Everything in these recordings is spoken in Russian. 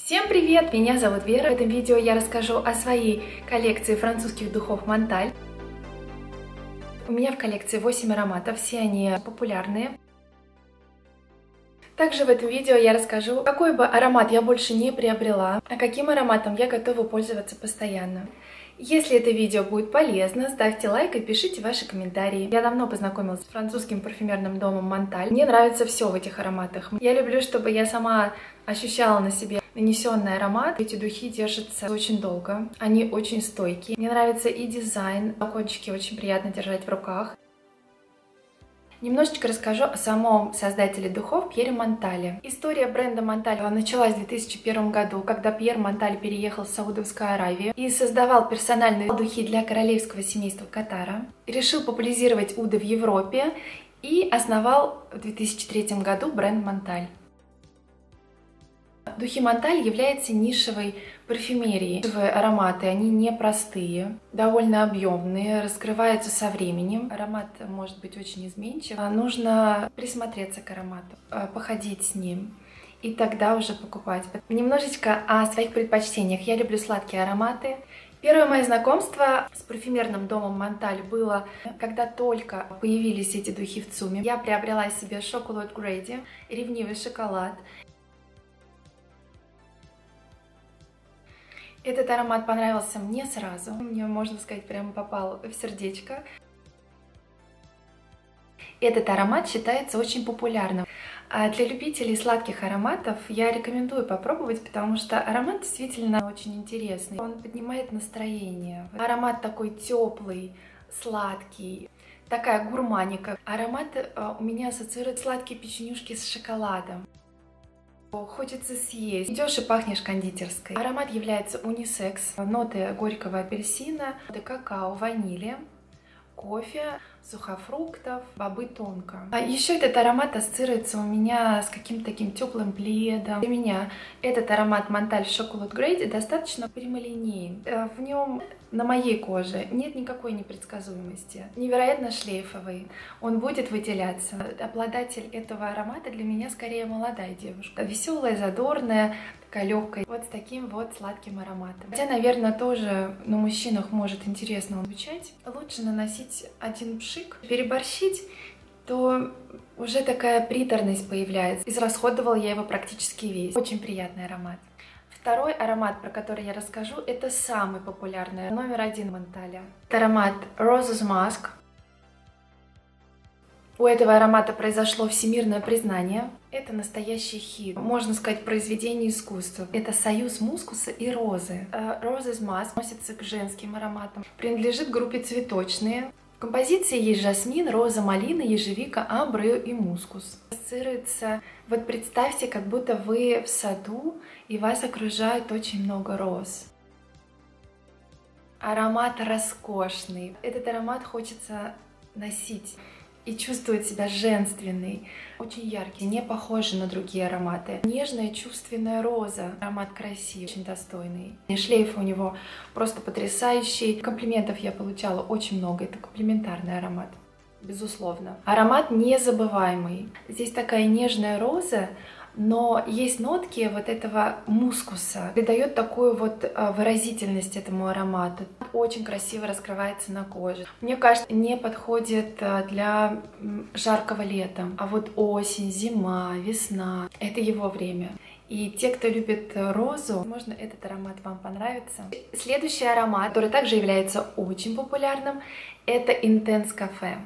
Всем привет! Меня зовут Вера. В этом видео я расскажу о своей коллекции французских духов Монталь. У меня в коллекции 8 ароматов, все они популярные. Также в этом видео я расскажу, какой бы аромат я больше не приобрела, а каким ароматом я готова пользоваться постоянно. Если это видео будет полезно, ставьте лайк и пишите ваши комментарии. Я давно познакомилась с французским парфюмерным домом Монталь. Мне нравится все в этих ароматах. Я люблю, чтобы я сама ощущала на себе нанесенный аромат. Эти духи держатся очень долго, они очень стойкие. Мне нравится и дизайн, кончики очень приятно держать в руках. Немножечко расскажу о самом создателе духов Пьере Монтале. История бренда Монталь началась в 2001 году, когда Пьер Монталь переехал в Саудовскую Аравию и создавал персональные духи для королевского семейства Катара. Решил популяризировать уды в Европе и основал в 2003 году бренд Монталь. Духи Монталь являются нишевой парфюмерией. Нишевые ароматы, они непростые, довольно объемные, раскрываются со временем. Аромат может быть очень изменчив. Нужно присмотреться к аромату, походить с ним и тогда уже покупать. Немножечко о своих предпочтениях. Я люблю сладкие ароматы. Первое мое знакомство с парфюмерным домом Монталь было, когда только появились эти духи в ЦУМе. Я приобрела себе Chocolate Grady, ревнивый шоколад. Этот аромат понравился мне сразу. Мне, можно сказать, прямо попал в сердечко. Этот аромат считается очень популярным. А для любителей сладких ароматов я рекомендую попробовать, потому что аромат действительно очень интересный. Он поднимает настроение. Аромат такой теплый, сладкий, такая гурманика. Аромат у меня ассоциирует сладкие печенюшки с шоколадом. Хочется съесть. Идешь и пахнешь кондитерской. Аромат является унисекс. Ноты горького апельсина, ноты какао, ванили, кофе, сухофруктов, бобы тонко. А еще этот аромат ассоциируется у меня с каким-то таким теплым пледом. Для меня этот аромат Монталь Chocolate Grady достаточно прямолинейный. В нем на моей коже нет никакой непредсказуемости. Невероятно шлейфовый. Он будет выделяться. Обладатель этого аромата для меня скорее молодая девушка. Веселая, задорная, такая легкая. Вот с таким вот сладким ароматом. Хотя, наверное, тоже на мужчинах может интересно звучать. Лучше наносить один пшик. Переборщить, то уже такая приторность появляется. Израсходовала я его практически весь. Очень приятный аромат. Второй аромат, про который я расскажу, это самый популярный, номер один Монталя. Это аромат Roses Musk. У этого аромата произошло всемирное признание. Это настоящий хит, можно сказать, произведение искусства. Это союз мускуса и розы. Roses Musk относится к женским ароматам. Принадлежит группе цветочные. В композиции есть жасмин, роза, малина, ежевика, амбра и мускус. Ассоциируется, вот представьте, как будто вы в саду и вас окружает очень много роз. Аромат роскошный. Этот аромат хочется носить и чувствовать себя женственной. Очень яркий, не похожий на другие ароматы. Нежная, чувственная роза. Аромат красивый, очень достойный. И шлейф у него просто потрясающий. Комплиментов я получала очень много. Это комплиментарный аромат, безусловно. Аромат незабываемый. Здесь такая нежная роза, но есть нотки вот этого мускуса. Придает такую вот выразительность этому аромату. Очень красиво раскрывается на коже. Мне кажется, не подходит для жаркого лета. А вот осень, зима, весна — это его время. И те, кто любит розу, возможно, этот аромат вам понравится. Следующий аромат, который также является очень популярным, это Intense Cafe.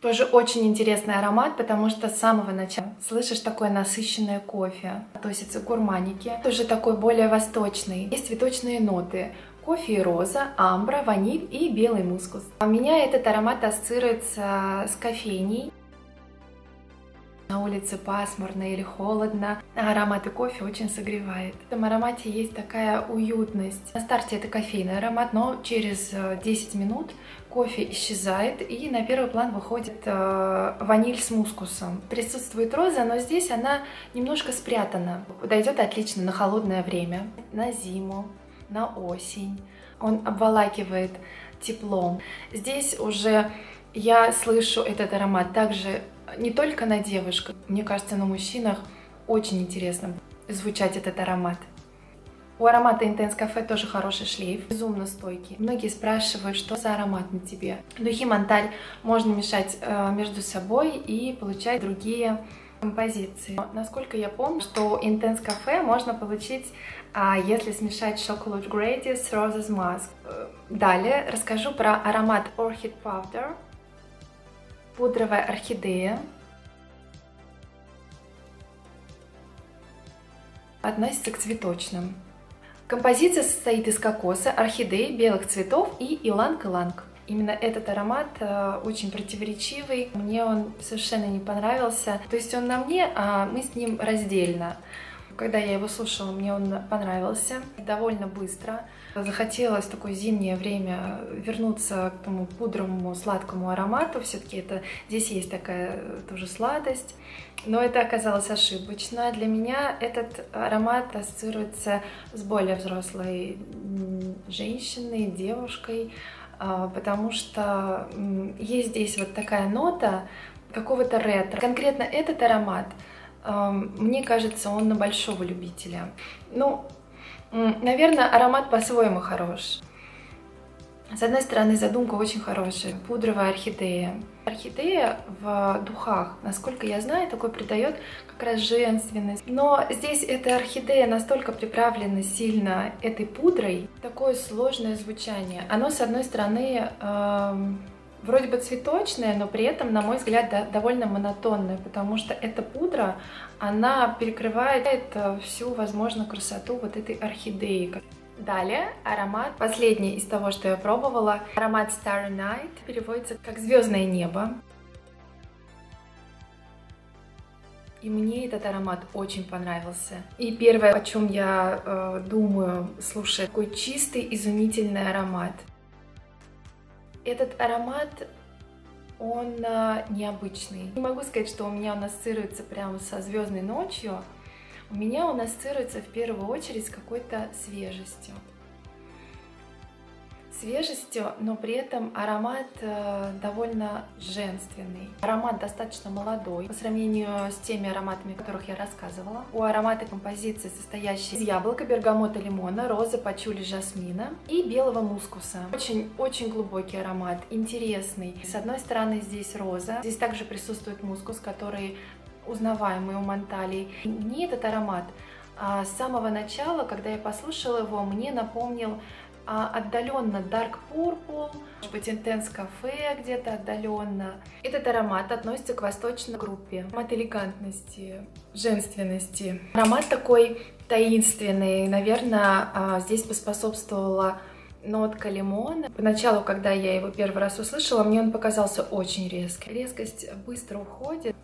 Тоже очень интересный аромат, потому что с самого начала слышишь такое насыщенное кофе, относится к гурманике, тоже такой более восточный. Есть цветочные ноты: кофе и роза, амбра, ваниль и белый мускус. У меня этот аромат ассоциируется с кофейней. На улице пасмурно или холодно, а аромат кофе очень согревает. В этом аромате есть такая уютность. На старте это кофейный аромат, но через 10 минут кофе исчезает, и на первый план выходит ваниль с мускусом. Присутствует роза, но здесь она немножко спрятана. Подойдет отлично на холодное время, на зиму, на осень. Он обволакивает теплом. Здесь уже я слышу этот аромат также не только на девушках, мне кажется, на мужчинах очень интересно звучать этот аромат. У аромата Intense Cafe тоже хороший шлейф, безумно стойкий. Многие спрашивают, что за аромат на тебе. Духи Монталь можно мешать между собой и получать другие композиции. Но, насколько я помню, что Intense Cafe можно получить, если смешать Chocolate Grady с Roses Mask. Далее расскажу про аромат Orchid Powder, пудровая орхидея. Относится к цветочным. Композиция состоит из кокоса, орхидей, белых цветов и иланг-иланг. Именно этот аромат очень противоречивый, мне он совершенно не понравился. То есть он на мне, а мы с ним раздельно. Когда я его слушала, мне он понравился довольно быстро. Захотелось в такое зимнее время вернуться к тому пудровому сладкому аромату. Все-таки здесь есть такая тоже сладость. Но это оказалось ошибочно. Для меня этот аромат ассоциируется с более взрослой женщиной, девушкой, потому что есть здесь вот такая нота какого-то ретро. Конкретно этот аромат, мне кажется, он на большого любителя. Ну, наверное, аромат по-своему хорош. С одной стороны, задумка очень хорошая. Пудровая орхидея. Орхидея в духах, насколько я знаю, такой придает как раз женственность. Но здесь эта орхидея настолько приправлена сильно этой пудрой, такое сложное звучание. Оно, с одной стороны, вроде бы цветочное, но при этом, на мой взгляд, довольно монотонное, потому что эта пудра, она перекрывает всю возможную красоту вот этой орхидеи. Далее аромат, последний из того, что я пробовала, аромат Starry Night, переводится как «звездное небо». И мне этот аромат очень понравился. И первое, о чем я думаю, слушая, такой чистый, изумительный аромат. Этот аромат, он необычный. Не могу сказать, что у меня он ассоциируется прямо со звездной ночью. У меня он ассоциируется в первую очередь с какой-то свежестью. Свежестью, но при этом аромат довольно женственный. Аромат достаточно молодой по сравнению с теми ароматами, о которых я рассказывала. У аромата композиции, состоящей из яблока, бергамота, лимона, розы, пачули, жасмина и белого мускуса. Очень глубокий аромат, интересный. С одной стороны здесь роза, здесь также присутствует мускус, который узнаваемый у Монталей. Мне этот аромат с самого начала, когда я послушала его, мне напомнил отдаленно Dark Purple, может быть, Intense Cafe где-то отдаленно. Этот аромат относится к восточной группе. Аромат элегантности, женственности. Аромат такой таинственный. Наверное, здесь поспособствовала нотка лимона. Поначалу, когда я его первый раз услышала, мне он показался очень резкий. Резкость быстро уходит.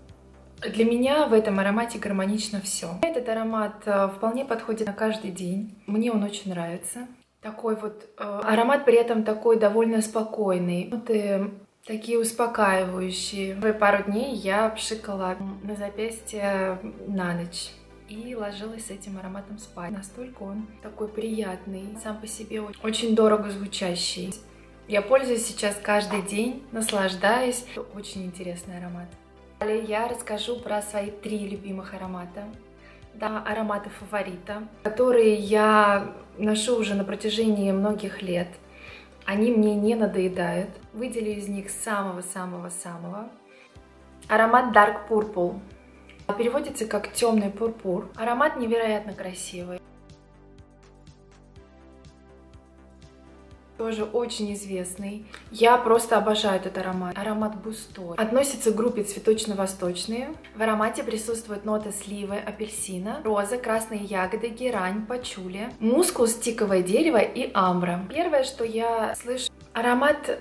Для меня в этом аромате гармонично все. Этот аромат вполне подходит на каждый день. Мне он очень нравится. Такой вот аромат при этом такой довольно спокойный. Ноты такие успокаивающие. Первые пару дней я пшикала на запястье на ночь и ложилась с этим ароматом спать. Настолько он такой приятный, сам по себе очень дорого звучащий. Я пользуюсь сейчас каждый день, наслаждаюсь. Очень интересный аромат. Далее я расскажу про свои 3 любимых аромата. Да, ароматы фаворита, которые я ношу уже на протяжении многих лет. Они мне не надоедают. Выделю из них самого-самого-самого. Аромат Dark Purple. Переводится как темный пурпур. Аромат невероятно красивый. Тоже очень известный. Я просто обожаю этот аромат. Аромат густой. Относится к группе цветочно-восточные. В аромате присутствуют ноты сливы, апельсина, роза, красные ягоды, герань, пачули, мускус, тиковое дерево и амбра. Первое, что я слышу, аромат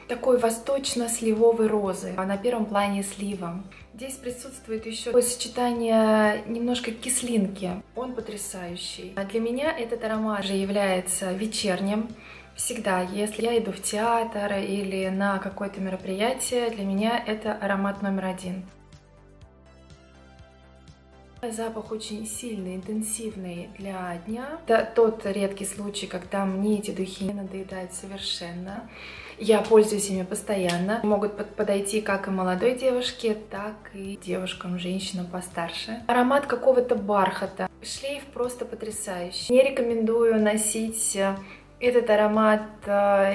такой восточно-сливовой розы. На первом плане слива. Здесь присутствует еще такое сочетание немножко кислинки. Он потрясающий. Для меня этот аромат же является вечерним. Всегда, если я иду в театр или на какое-то мероприятие, для меня это аромат номер 1. Запах очень сильный, интенсивный для дня. Это тот редкий случай, когда мне эти духи не надоедают совершенно. Я пользуюсь ими постоянно. Могут подойти как и молодой девушке, так и девушкам, женщинам постарше. Аромат какого-то бархата. Шлейф просто потрясающий. Не рекомендую носить этот аромат,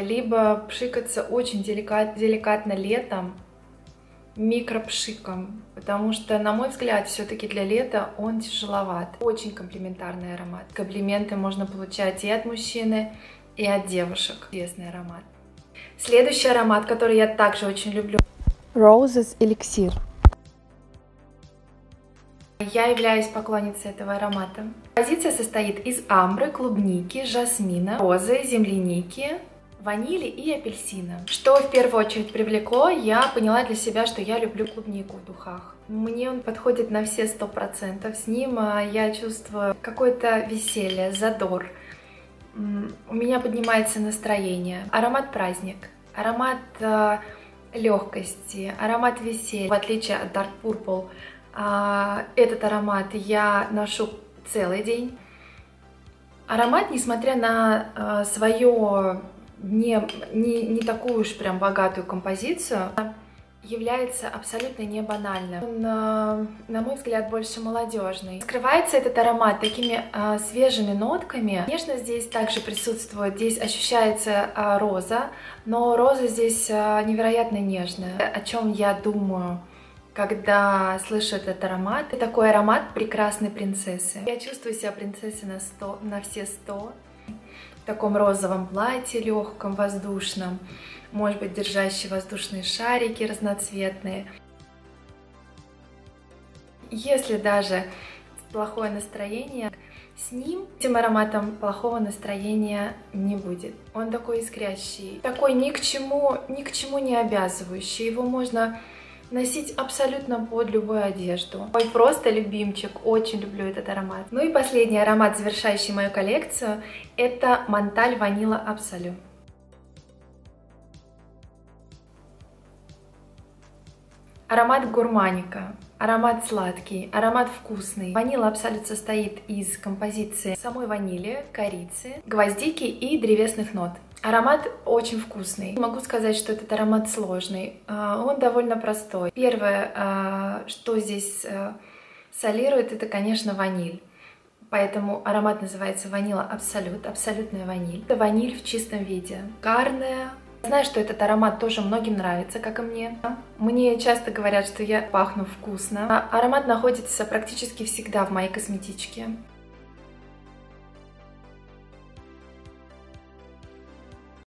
либо пшикаться очень деликатно летом, микропшиком, потому что, на мой взгляд, все-таки для лета он тяжеловат. Очень комплиментарный аромат. Комплименты можно получать и от мужчины, и от девушек. Интересный аромат. Следующий аромат, который я также очень люблю. Roses Elixir. Я являюсь поклонницей этого аромата. Композиция состоит из амбры, клубники, жасмина, розы, земляники, ванили и апельсина. Что в первую очередь привлекло, я поняла для себя, что я люблю клубнику в духах. Мне он подходит на все 100%. С ним я чувствую какое-то веселье, задор. У меня поднимается настроение. Аромат праздник, аромат легкости, аромат веселья. В отличие от Dark Purple, этот аромат я ношу целый день. Аромат, несмотря на свою не такую уж прям богатую композицию, является абсолютно не банальным. Он, на мой взгляд, больше молодежный. Скрывается этот аромат такими свежими нотками. Конечно, здесь также присутствует, здесь ощущается роза, но роза здесь невероятно нежная. О чем я думаю, когда слышу этот аромат? Это такой аромат прекрасной принцессы. Я чувствую себя принцессой на все 100. В таком розовом платье, легком, воздушном, может быть, держащий воздушные шарики разноцветные. Если даже плохое настроение, с ним, этим ароматом, плохого настроения не будет. Он такой искрящий, такой ни к чему не обязывающий. Его можно носить абсолютно под любую одежду. Мой просто любимчик, очень люблю этот аромат. Ну и последний аромат, завершающий мою коллекцию, это Монталь Ванила Абсолю. Аромат гурманика, аромат сладкий, аромат вкусный. Ванила Абсолют состоит из композиции самой ванили, корицы, гвоздики и древесных нот. Аромат очень вкусный. Могу сказать, что этот аромат сложный. Он довольно простой. Первое, что здесь солирует, это, конечно, ваниль. Поэтому аромат называется Ванила Абсолют, абсолютная ваниль. Это ваниль в чистом виде. Шикарная. Знаю, что этот аромат тоже многим нравится, как и мне. Мне часто говорят, что я пахну вкусно. Аромат находится практически всегда в моей косметичке.